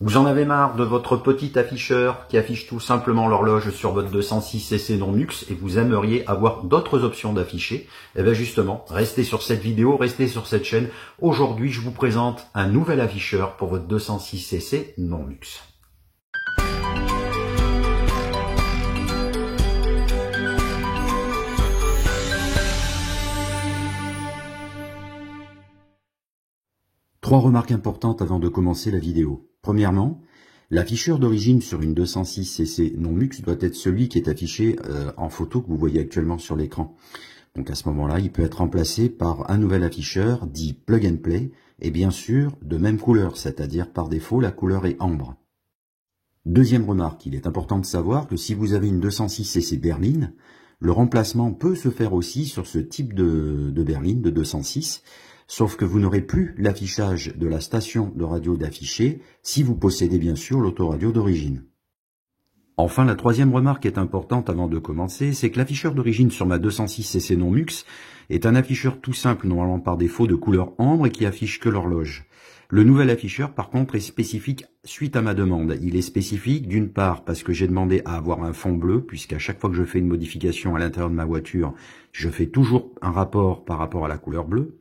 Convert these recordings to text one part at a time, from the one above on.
Vous en avez marre de votre petit afficheur qui affiche tout simplement l'horloge sur votre 206cc non MUX et vous aimeriez avoir d'autres options d'afficher? Eh bien justement, restez sur cette vidéo, restez sur cette chaîne. Aujourd'hui, je vous présente un nouvel afficheur pour votre 206cc non MUX. Trois remarques importantes avant de commencer la vidéo. Premièrement, l'afficheur d'origine sur une 206cc non MUX doit être celui qui est affiché en photo que vous voyez actuellement sur l'écran. Donc à ce moment-là, il peut être remplacé par un nouvel afficheur dit plug and play et bien sûr de même couleur, c'est-à-dire par défaut la couleur est ambre. Deuxième remarque, il est important de savoir que si vous avez une 206cc berline, le remplacement peut se faire aussi sur ce type de berline de 206, sauf que vous n'aurez plus l'affichage de la station de radio d'afficher si vous possédez bien sûr l'autoradio d'origine. Enfin, la troisième remarque est importante avant de commencer, c'est que l'afficheur d'origine sur ma 206cc non MUX est un afficheur tout simple, normalement par défaut de couleur ambre et qui affiche que l'horloge. Le nouvel afficheur, par contre, est spécifique suite à ma demande. Il est spécifique d'une part parce que j'ai demandé à avoir un fond bleu, puisqu'à chaque fois que je fais une modification à l'intérieur de ma voiture, je fais toujours un rapport par rapport à la couleur bleue.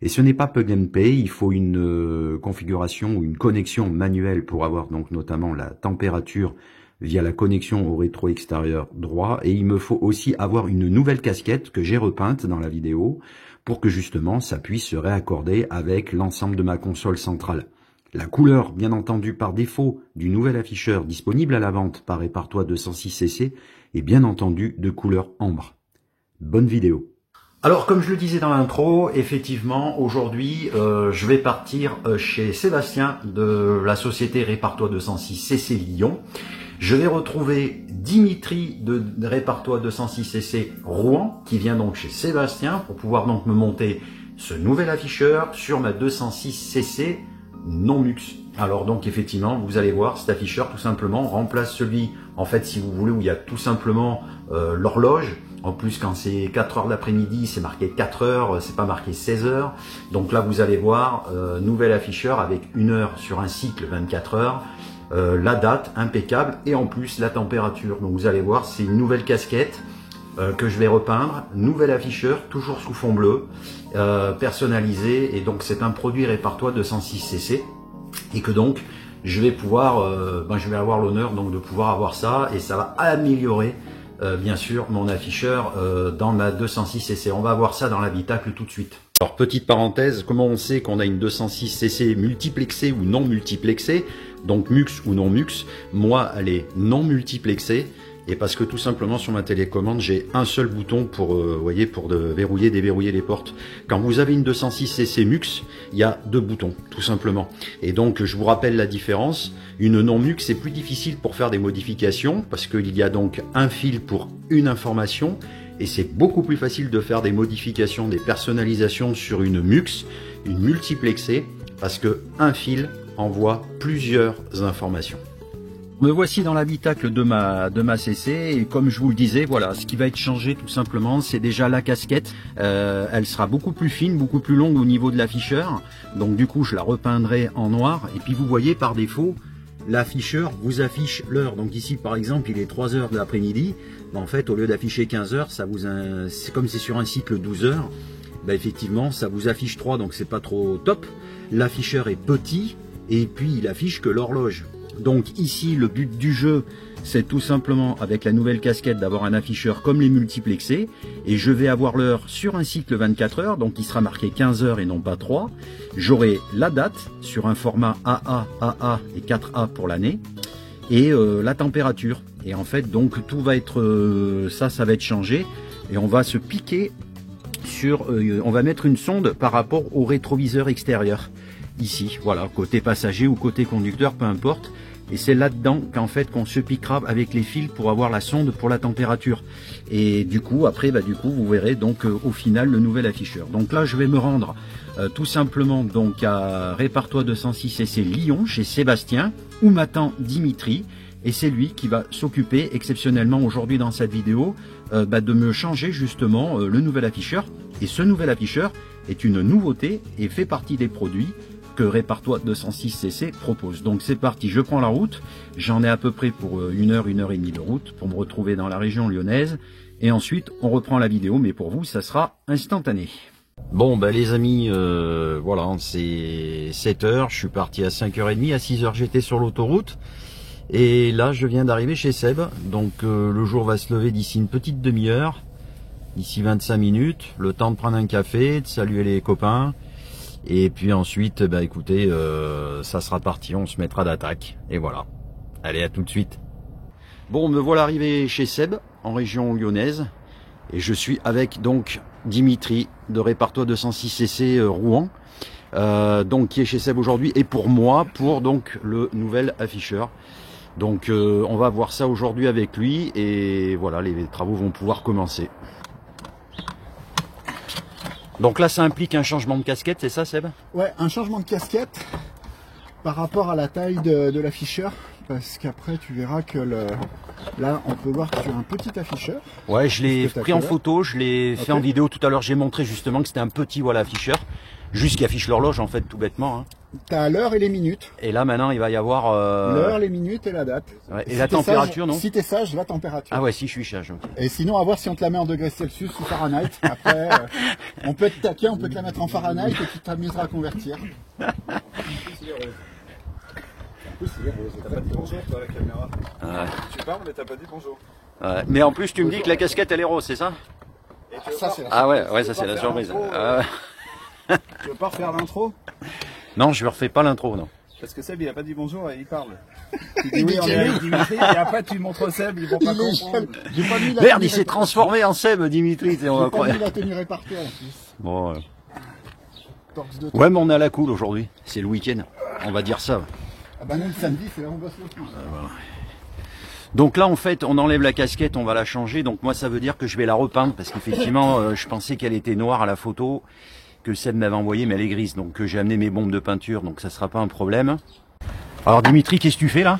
Et ce n'est pas plug and play, il faut une configuration ou une connexion manuelle pour avoir donc notamment la température via la connexion au rétro extérieur droit. Et il me faut aussi avoir une nouvelle casquette que j'ai repeinte dans la vidéo pour que justement ça puisse se réaccorder avec l'ensemble de ma console centrale. La couleur, bien entendu par défaut, du nouvel afficheur disponible à la vente par Répartois 206cc est bien entendu de couleur ambre. Bonne vidéo. Alors, comme je le disais dans l'intro, effectivement, aujourd'hui, je vais partir chez Sébastien de la société Répartois 206cc Lyon. Je vais retrouver Dimitri de Répartois 206cc Rouen, qui vient donc chez Sébastien pour pouvoir donc me monter ce nouvel afficheur sur ma 206cc non MUX. Alors donc effectivement, vous allez voir, cet afficheur tout simplement remplace celui, en fait, si vous voulez, où il y a tout simplement l'horloge. En plus, quand c'est 4 heures d'après-midi, c'est marqué 4 heures, c'est pas marqué 16 heures. Donc là, vous allez voir, nouvel afficheur avec 1 heure sur un cycle 24 heures, la date impeccable et en plus la température. Donc vous allez voir, c'est une nouvelle casquette que je vais repeindre, nouvel afficheur, toujours sous fond bleu, personnalisé. Et donc c'est un produit Répartois 206cc et que donc je vais pouvoir, je vais avoir l'honneur donc de pouvoir avoir ça et ça va améliorer bien sûr mon afficheur dans ma 206cc. On va voir ça dans l'habitacle tout de suite. Alors petite parenthèse, comment on sait qu'on a une 206cc multiplexée ou non multiplexée, donc MUX ou non MUX? Moi elle est non multiplexée et parce que tout simplement sur ma télécommande j'ai un seul bouton pour voyez, pour verrouiller, déverrouiller les portes. Quand vous avez une 206cc MUX, il y a 2 boutons tout simplement. Et donc je vous rappelle la différence. Une non MUX c'est plus difficile pour faire des modifications parce qu'il y a donc un fil pour une information et c'est beaucoup plus facile de faire des modifications, des personnalisations sur une MUX, une multiplexée, parce que un fil envoie plusieurs informations. Me voici dans l'habitacle de ma CC et comme je vous le disais, voilà, ce qui va être changé tout simplement, c'est déjà la casquette. Elle sera beaucoup plus fine, beaucoup plus longue au niveau de l'afficheur. Donc du coup, je la repeindrai en noir. Et puis vous voyez par défaut, l'afficheur vous affiche l'heure. Donc ici, par exemple, il est 3 heures de l'après-midi. En fait, au lieu d'afficher 15 heures, ça vous, c'est comme c'est sur un cycle 12 heures. Ben, effectivement, ça vous affiche 3, donc c'est pas trop top. L'afficheur est petit et puis il affiche que l'horloge. Donc ici, le but du jeu, c'est tout simplement avec la nouvelle casquette d'avoir un afficheur comme les multiplexés. Et je vais avoir l'heure sur un cycle 24 heures, donc il sera marqué 15 heures et non pas 3. J'aurai la date sur un format AA, AA et 4A pour l'année. Et la température. Et en fait, donc tout va être, ça va être changé. Et on va se piquer sur, on va mettre une sonde par rapport au rétroviseur extérieur. Ici, voilà, côté passager ou côté conducteur, peu importe. Et c'est là-dedans qu'en fait qu'on se piquera avec les fils pour avoir la sonde pour la température. Et du coup, après, vous verrez donc au final le nouvel afficheur. Donc là, je vais me rendre tout simplement donc à Répartois 206cc Lyon, chez Sébastien, où m'attend Dimitri. Et c'est lui qui va s'occuper exceptionnellement aujourd'hui dans cette vidéo de me changer justement le nouvel afficheur. Et ce nouvel afficheur est une nouveauté et fait partie des produits que Répare-toi 206cc propose. Donc c'est parti, je prends la route, j'en ai à peu près pour 1 heure et demie de route pour me retrouver dans la région lyonnaise, et ensuite on reprend la vidéo, mais pour vous ça sera instantané. Bon bah les amis, voilà, c'est 7 heures, je suis parti à 5h30, à 6h j'étais sur l'autoroute, et là je viens d'arriver chez Seb, donc le jour va se lever d'ici une petite demi-heure, d'ici 25 minutes, le temps de prendre un café, de saluer les copains, et puis ensuite, bah écoutez, ça sera parti, on se mettra d'attaque, et voilà. Allez, à tout de suite. Bon, me voilà arrivé chez Seb, en région lyonnaise, et je suis avec donc Dimitri de Répare-toi 206cc Rouen, donc qui est chez Seb aujourd'hui, et pour moi, pour donc le nouvel afficheur. Donc on va voir ça aujourd'hui avec lui, et voilà, les travaux vont pouvoir commencer. Donc là, ça implique un changement de casquette, c'est ça, Seb? Ouais, un changement de casquette par rapport à la taille de l'afficheur, parce qu'après tu verras que là, on peut voir que tu as un petit afficheur. Ouais, je l'ai pris en photo, je l'ai fait en vidéo tout à l'heure. J'ai montré justement que c'était un petit afficheur, juste qui affiche l'horloge en fait, tout bêtement. Hein. Tu as l'heure et les minutes. Et là maintenant, il va y avoir l'heure, les minutes et la date. Ouais, et si la température, sage, non? Si tu es sage, la température. Ah ouais, si je suis sage. Okay. Et sinon, à voir si on te la met en degrés Celsius ou Fahrenheit. Après, on peut te taquer, on peut te la mettre en Fahrenheit et tu t'amuseras à convertir. T'as pas dit bonjour toi à la caméra. Tu parles mais t'as pas dit bonjour. Mais en plus tu me dis que la casquette elle est rose, c'est ça? Ça, c'est ouais, ça c'est la surprise. Tu veux pas refaire l'intro? Non, je ne refais pas l'intro, non. Parce que Seb il a pas dit bonjour et il parle. Tu dis oui, on est avec Dimitri et après tu montres Seb, ils vont pas comprendre. Merde, il s'est transformé en Seb, Dimitri, on va croire. Il a tenu Répare-toi en plus. Bon. Ouais, mais on est à la cool aujourd'hui. C'est le week-end. On va dire ça. Ah bah non, le samedi, c'est là où on bosse le plus. Voilà. Donc là, en fait, on enlève la casquette, on va la changer. Donc moi, ça veut dire que je vais la repeindre parce qu'effectivement, je pensais qu'elle était noire à la photo que Seb m'avait envoyée, mais elle est grise. Donc j'ai amené mes bombes de peinture, donc ça sera pas un problème. Alors Dimitri, qu'est-ce que tu fais là?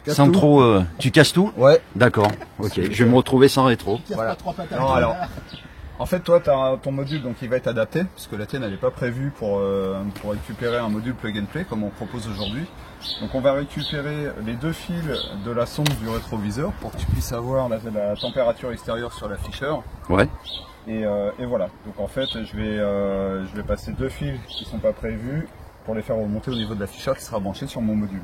Sans trop, tu casses tout? Ouais. D'accord. Ok. Je vais me retrouver sans rétro. Voilà. Non, alors. En fait, toi, tu as ton module, donc il va être adapté, parce que la tienne, elle n'est pas prévue pour récupérer un module plug and play, comme on propose aujourd'hui. Donc on va récupérer les 2 fils de la sonde du rétroviseur, pour que tu puisses avoir la température extérieure sur l'afficheur. Ouais. Et voilà. Donc en fait, je vais passer 2 fils qui ne sont pas prévus, pour les faire remonter au niveau de l'afficheur qui sera branché sur mon module.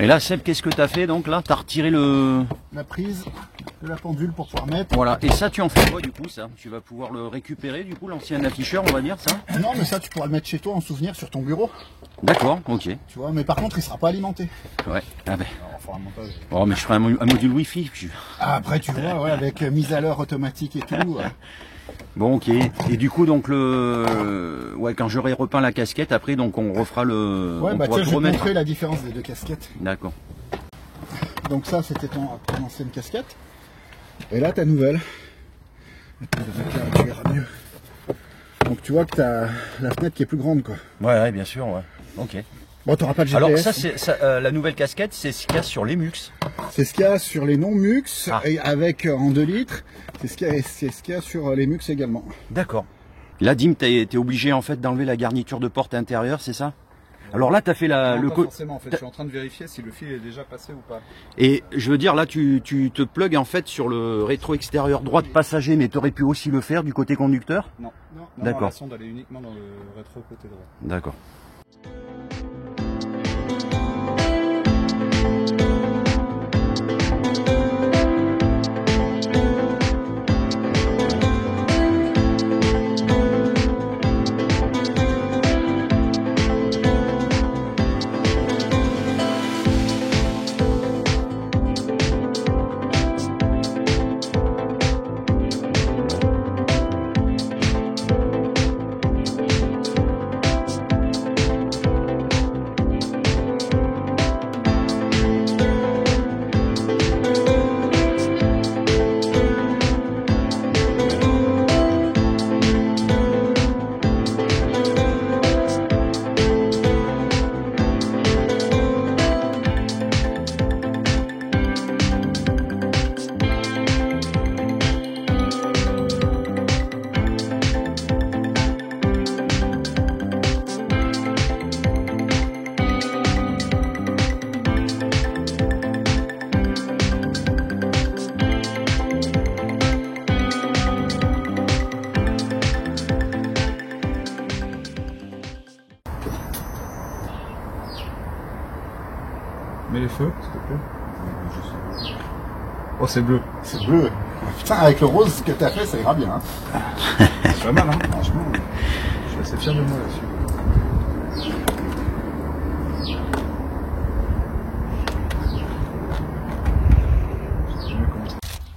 Et là, Seb, qu'est-ce que tu as fait donc là? Tu as retiré la prise de la pendule pour pouvoir mettre. Voilà, et ça tu en fais quoi du coup ça? Tu vas pouvoir le récupérer du coup, l'ancien afficheur on va dire ça? Non mais ça tu pourras le mettre chez toi en souvenir sur ton bureau. D'accord, ok. Tu vois, mais par contre il sera pas alimenté. Ouais, ah ben. Alors, on fera un montage. Oh mais je ferai un module Wi-Fi. Ah, après tu vois, ouais, avec mise à l'heure automatique et tout. Bon ok, et du coup donc ouais, quand j'aurai repeint la casquette, après donc on refera le... Ouais, on bah pourra tiens, tout je vais te remettre. montrer la différence des 2 casquettes. D'accord. Donc ça c'était ton ancienne casquette. Et là ta nouvelle. Tu verras mieux. Donc tu vois que tu as la fenêtre qui est plus grande, quoi. Ouais, bien sûr, ouais. Ok. Bon, tu n'auras pas de GPS. Alors ça, c'est la nouvelle casquette, c'est ce qu'il y a sur les MUX. C'est ce qu'il y a sur les non-MUX, et avec en 2 litres. C'est ce qu'il y a sur les MUX également. D'accord. Là, Dim, t'es obligé en fait d'enlever la garniture de porte intérieure, c'est ça? Alors là, tu as fait non, pas forcément, en fait. Je suis en train de vérifier si le fil est déjà passé ou pas. Et je veux dire, là, tu te plugues en fait sur le rétro extérieur droit de passager, mais tu aurais pu aussi le faire du côté conducteur? Non. D'accord. La sonde, elle est uniquement dans le rétro côté droit. D'accord. Mets les feux, s'il te plaît. Oh, c'est bleu. C'est bleu. Putain, avec le rose que tu as fait, ça ira bien. Hein. C'est pas mal, hein. Franchement, je suis assez fier de moi là-dessus.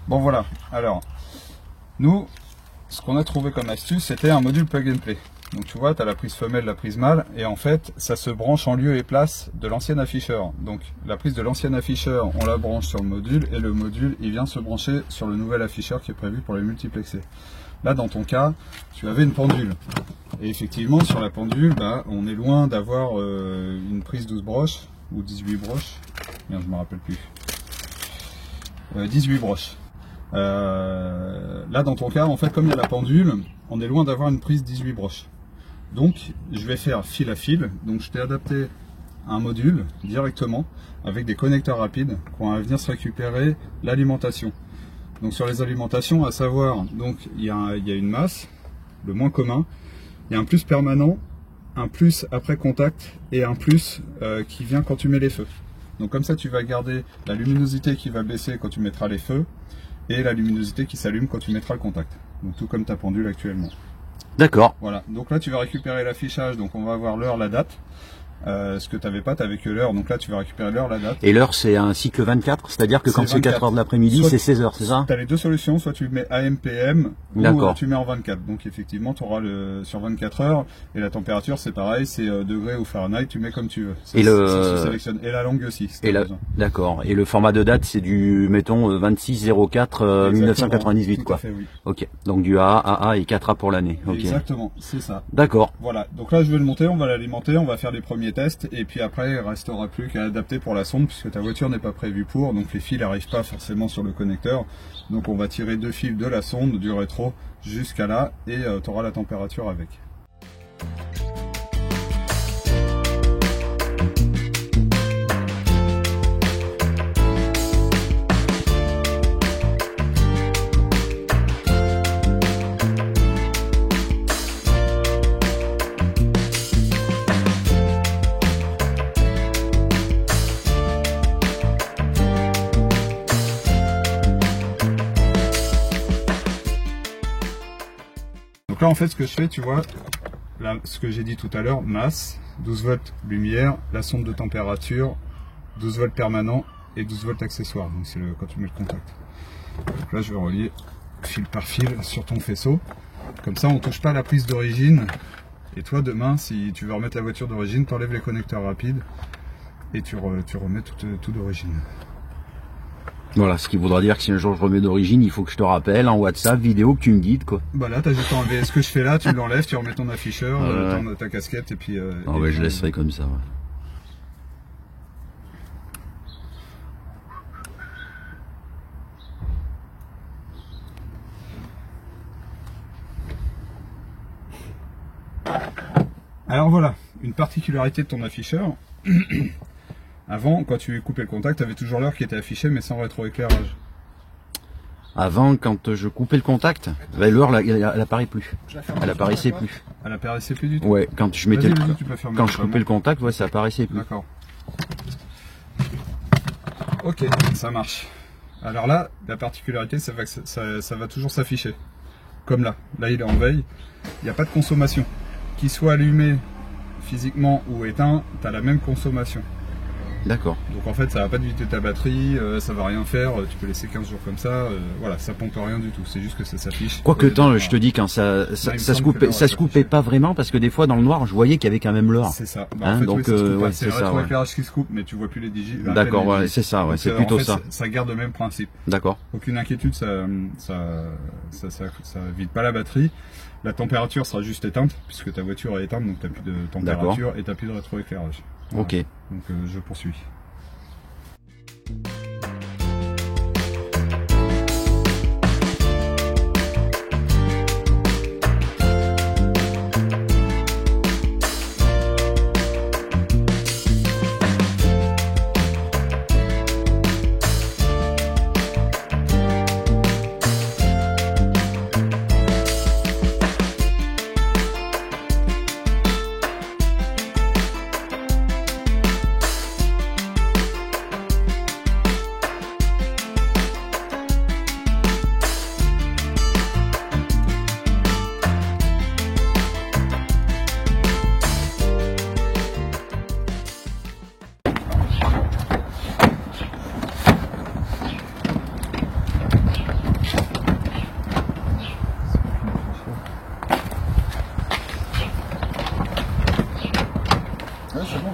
Bon, voilà. Alors, nous, ce qu'on a trouvé comme astuce, c'était un module plug and play. Donc tu vois, tu as la prise femelle, la prise mâle, et en fait, ça se branche en lieu et place de l'ancien afficheur. Donc la prise de l'ancien afficheur, on la branche sur le module, et le module, il vient se brancher sur le nouvel afficheur qui est prévu pour les multiplexer. Là, dans ton cas, tu avais une pendule. Et effectivement, sur la pendule, bah, on est loin d'avoir une prise 12 broches, ou 18 broches. Merde, je me rappelle plus. 18 broches. Là, dans ton cas, en fait, comme il y a la pendule, on est loin d'avoir une prise 18 broches. Donc, je vais faire fil à fil. Donc, je t'ai adapté un module directement avec des connecteurs rapides qui vont venir se récupérer l'alimentation. Donc, sur les alimentations, à savoir, donc il y a une masse, le moins commun, il y a un plus permanent, un plus après contact et un plus qui vient quand tu mets les feux. Donc, comme ça, tu vas garder la luminosité qui va baisser quand tu mettras les feux et la luminosité qui s'allume quand tu mettras le contact. Donc, tout comme ta pendule actuellement. D'accord. Voilà, donc là tu vas récupérer l'affichage, donc on va avoir l'heure, la date. Ce que tu n'avais pas, tu n'avais que l'heure, donc là tu vas récupérer l'heure, la date. Et l'heure c'est un cycle 24, c'est-à-dire que quand c'est 4 heures de l'après-midi, c'est 16 heures, c'est ça? Tu as les deux solutions, soit tu mets AM/PM ou tu mets en 24. Donc effectivement tu auras sur 24 heures, et la température c'est pareil, c'est degrés ou Fahrenheit, tu mets comme tu veux. Ça, et se sélectionne. Et la langue aussi. Si d'accord. Et le format de date c'est du, mettons, 26/04/1998 quoi. Fait, oui. Ok, donc du AA et 4A pour l'année. Okay. Exactement, c'est ça. D'accord. Voilà, donc là je vais le monter, on va l'alimenter, on va faire les premiers tests, et puis après il restera plus qu'à adapter pour la sonde, puisque ta voiture n'est pas prévue pour, donc les fils n'arrivent pas forcément sur le connecteur. Donc on va tirer 2 fils de la sonde du rétro jusqu'à là, et tu auras la température avec. Donc là en fait ce que je fais, tu vois, là, ce que j'ai dit tout à l'heure, masse, 12 volts lumière, la sonde de température, 12 volts permanent et 12 volts accessoire, donc c'est quand tu mets le contact. Donc là je vais relier fil par fil sur ton faisceau, comme ça on ne touche pas la prise d'origine, et toi demain si tu veux remettre la voiture d'origine, tu enlèves les connecteurs rapides et tu remets tout d'origine. Voilà, ce qui voudra dire que si un jour je remets d'origine, il faut que je te rappelle en WhatsApp, vidéo, que tu me guides quoi. Bah là, t'as juste à enlever ce que je fais là, tu l'enlèves, tu remets ton afficheur, ta casquette et puis. Non, je laisserai comme ça. Ouais. Alors voilà, une particularité de ton afficheur. Avant, quand tu coupais le contact, tu avais toujours l'heure qui était affichée mais sans rétroéclairage. Avant, quand je coupais le contact, bah, l'heure, elle apparaît plus. Elle apparaissait plus. Elle apparaissait plus du tout. Ouais, quand je mettais quand je coupais le contact, ouais, ça apparaissait plus. D'accord. Ok, ça marche. Alors là, la particularité, ça va toujours s'afficher. Comme là. Là, il est en veille. Il n'y a pas de consommation. Qu'il soit allumé physiquement ou éteint, tu as la même consommation. D'accord. Donc en fait, ça va pas te vider ta batterie, ça va rien faire, tu peux laisser 15 jours comme ça, voilà, ça pompe rien du tout, c'est juste que ça s'affiche. Quoique temps, je te dis, quand ça se coupait pas vraiment, parce que des fois dans le noir, je voyais qu'il y avait quand même l'heure. C'est ça. Bah, en fait, donc ouais, c'est le rétroéclairage qui se coupe, mais tu vois plus les digits. D'accord, ouais, c'est ça, ouais, c'est plutôt en fait, ça. Ça garde le même principe. D'accord. Aucune inquiétude, ça vide pas la batterie. La température sera juste éteinte, puisque ta voiture est éteinte, donc tu n'as plus de température et tu n'as plus de rétroéclairage. Voilà. Ok. Donc je poursuis. c'est bon.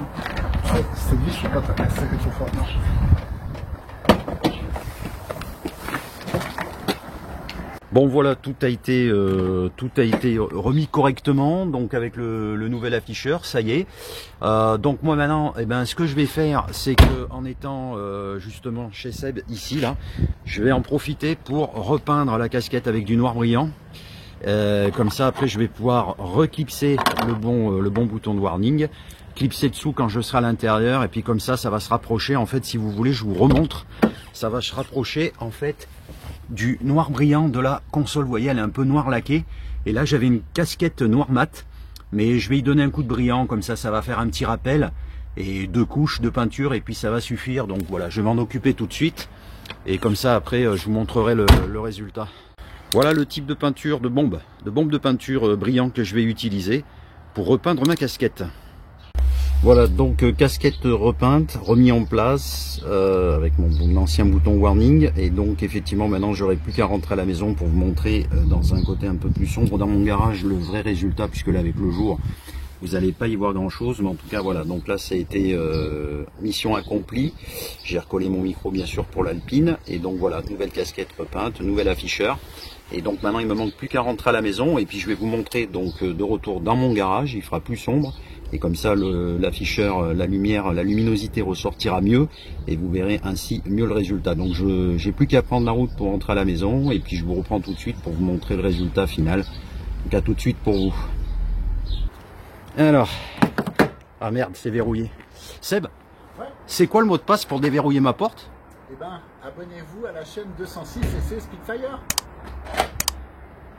Cette vis, je suis pas très serré trop fort. Non. Bon voilà, tout a été remis correctement, donc avec le nouvel afficheur, ça y est. Donc moi maintenant, ce que je vais faire, c'est que en étant justement chez Seb ici là, je vais en profiter pour repeindre la casquette avec du noir brillant. Comme ça après je vais pouvoir reclipser le bon bouton de warning, clipser dessous quand je serai à l'intérieur, et puis comme ça va se rapprocher. En fait, si vous voulez, je vous remontre, ça va se rapprocher en fait du noir brillant de la console. Vous voyez, elle est un peu noir laquée, et là j'avais une casquette noir mat, mais je vais y donner un coup de brillant, comme ça va faire un petit rappel, et 2 couches de peinture et puis ça va suffire. Donc voilà, je vais m'en occuper tout de suite, et comme ça après je vous montrerai le résultat. Voilà le type de peinture, de bombe de peinture brillant que je vais utiliser pour repeindre ma casquette. Voilà, donc casquette repeinte, remis en place avec mon ancien bouton warning. Et donc effectivement maintenant j'aurai plus qu'à rentrer à la maison pour vous montrer dans un côté un peu plus sombre dans mon garage le vrai résultat, puisque là avec le jour vous n'allez pas y voir grand chose. Mais en tout cas voilà, donc là ça a été mission accomplie. J'ai recollé mon micro bien sûr pour l'Alpine, et donc voilà, nouvelle casquette repeinte, nouvel afficheur. Et donc maintenant il me manque plus qu'à rentrer à la maison, et puis je vais vous montrer donc de retour dans mon garage, il fera plus sombre, et comme ça l'afficheur, la lumière, la luminosité ressortira mieux, et vous verrez ainsi mieux le résultat. Donc j'ai plus qu'à prendre la route pour rentrer à la maison, et puis je vous reprends tout de suite pour vous montrer le résultat final. Donc à tout de suite pour vous. Alors, ah merde, c'est verrouillé. Seb, ouais, c'est quoi le mot de passe pour déverrouiller ma porte? Eh ben, abonnez-vous à la chaîne 206cc Spitfire.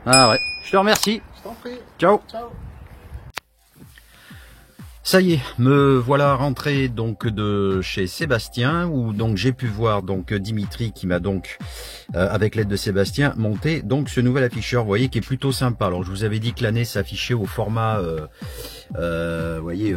Ah ouais, je te remercie. Je t'en prie. Ciao. Ciao. Ça y est, me voilà rentré donc de chez Sébastien, où donc j'ai pu voir donc Dimitri qui m'a donc avec l'aide de Sébastien monté donc ce nouvel afficheur, vous voyez, qui est plutôt sympa. Alors je vous avais dit que l'année s'affichait au format vous voyez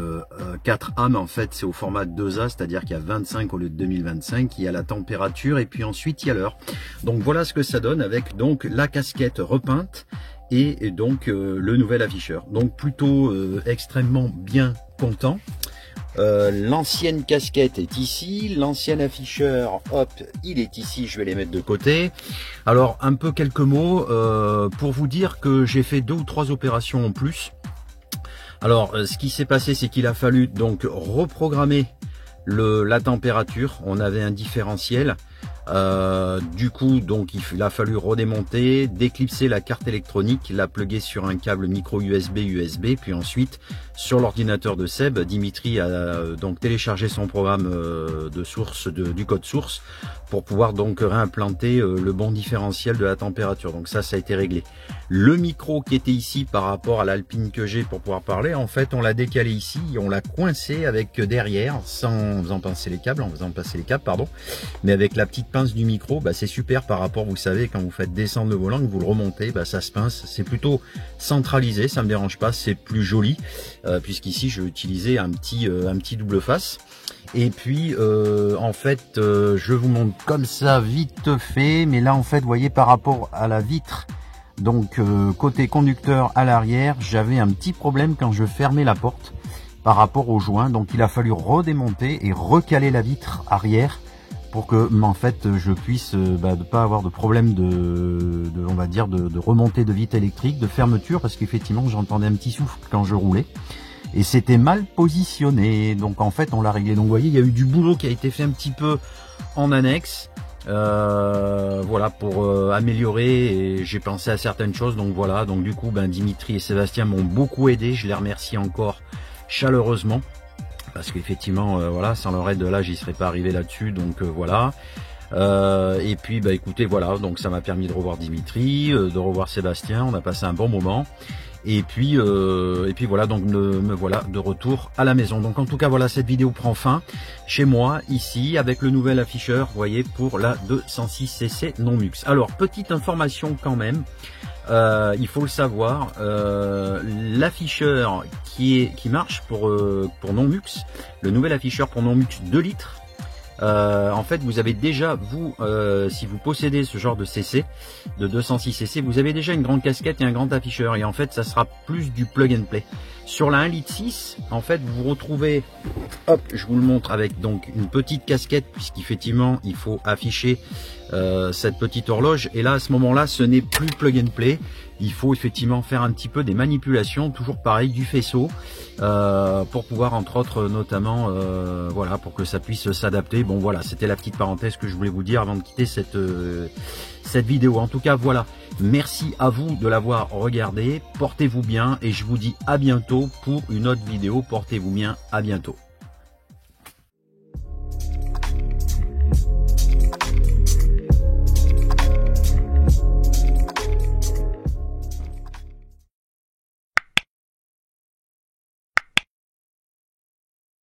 4A, mais en fait c'est au format 2A, c'est-à-dire qu'il y a 25 au lieu de 2025, il y a la température et puis ensuite il y a l'heure. Donc voilà ce que ça donne avec donc la casquette repeinte et donc le nouvel afficheur. Donc plutôt extrêmement bien content. L'ancienne casquette est ici, l'ancien afficheur, hop, il est ici, je vais les mettre de côté. Alors un peu quelques mots pour vous dire que j'ai fait 2 ou 3 opérations en plus. Alors ce qui s'est passé, c'est qu'il a fallu donc reprogrammer la température. On avait un différentiel. Du coup, donc il a fallu redémonter, déclipser la carte électronique, la plugger sur un câble micro USB, puis ensuite sur l'ordinateur de Seb, Dimitri a donc téléchargé son programme de source du code source pour pouvoir donc réimplanter le bon différentiel de la température. Donc ça a été réglé. Le micro qui était ici par rapport à l'Alpine que j'ai pour pouvoir parler, en fait on l'a décalé ici, on l'a coincé avec derrière, en faisant passer les câbles, pardon, mais avec la petite pince du micro, bah, c'est super par rapport, vous savez, quand vous faites descendre le volant, que vous le remontez, bah, ça se pince, c'est plutôt centralisé, ça me dérange pas, c'est plus joli, puisqu'ici je vais utiliser un petit double face. Et puis en fait je vous montre comme ça vite fait, mais là en fait vous voyez par rapport à la vitre, donc côté conducteur à l'arrière, j'avais un petit problème quand je fermais la porte par rapport au joint, donc il a fallu redémonter et recaler la vitre arrière pour que en fait je puisse ne pas avoir de problème on va dire de remontée de vitre électrique, de fermeture, parce qu'effectivement j'entendais un petit souffle quand je roulais et c'était mal positionné. Donc en fait on l'a réglé. Donc vous voyez, il y a eu du boulot qui a été fait un petit peu en annexe, voilà, pour améliorer, et j'ai pensé à certaines choses. Donc voilà, donc du coup Dimitri et Sébastien m'ont beaucoup aidé, je les remercie encore chaleureusement, parce qu'effectivement voilà, sans leur aide là j'y serais pas arrivé là-dessus. Donc voilà, et puis écoutez, voilà, donc ça m'a permis de revoir Dimitri, de revoir Sébastien, on a passé un bon moment. Et puis voilà, donc me voilà de retour à la maison. Donc en tout cas voilà, cette vidéo prend fin chez moi ici avec le nouvel afficheur, vous voyez, pour la 206cc non mux. Alors petite information quand même, il faut le savoir, l'afficheur qui marche pour non mux, le nouvel afficheur pour non mux 2 litres. En fait vous avez déjà, vous si vous possédez ce genre de CC de 206cc, vous avez déjà une grande casquette et un grand afficheur, et en fait ça sera plus du plug and play. Sur la 1,6 litre, en fait vous vous retrouvez, hop, je vous le montre, avec donc une petite casquette, puisqu'effectivement il faut afficher cette petite horloge, et là à ce moment là ce n'est plus plug and play, il faut effectivement faire un petit peu des manipulations, toujours pareil, du faisceau, pour pouvoir entre autres notamment voilà, pour que ça puisse s'adapter. Bon voilà, c'était la petite parenthèse que je voulais vous dire avant de quitter cette vidéo. En tout cas voilà, merci à vous de l'avoir regardé, portez-vous bien et je vous dis à bientôt pour une autre vidéo. Portez-vous bien, à bientôt.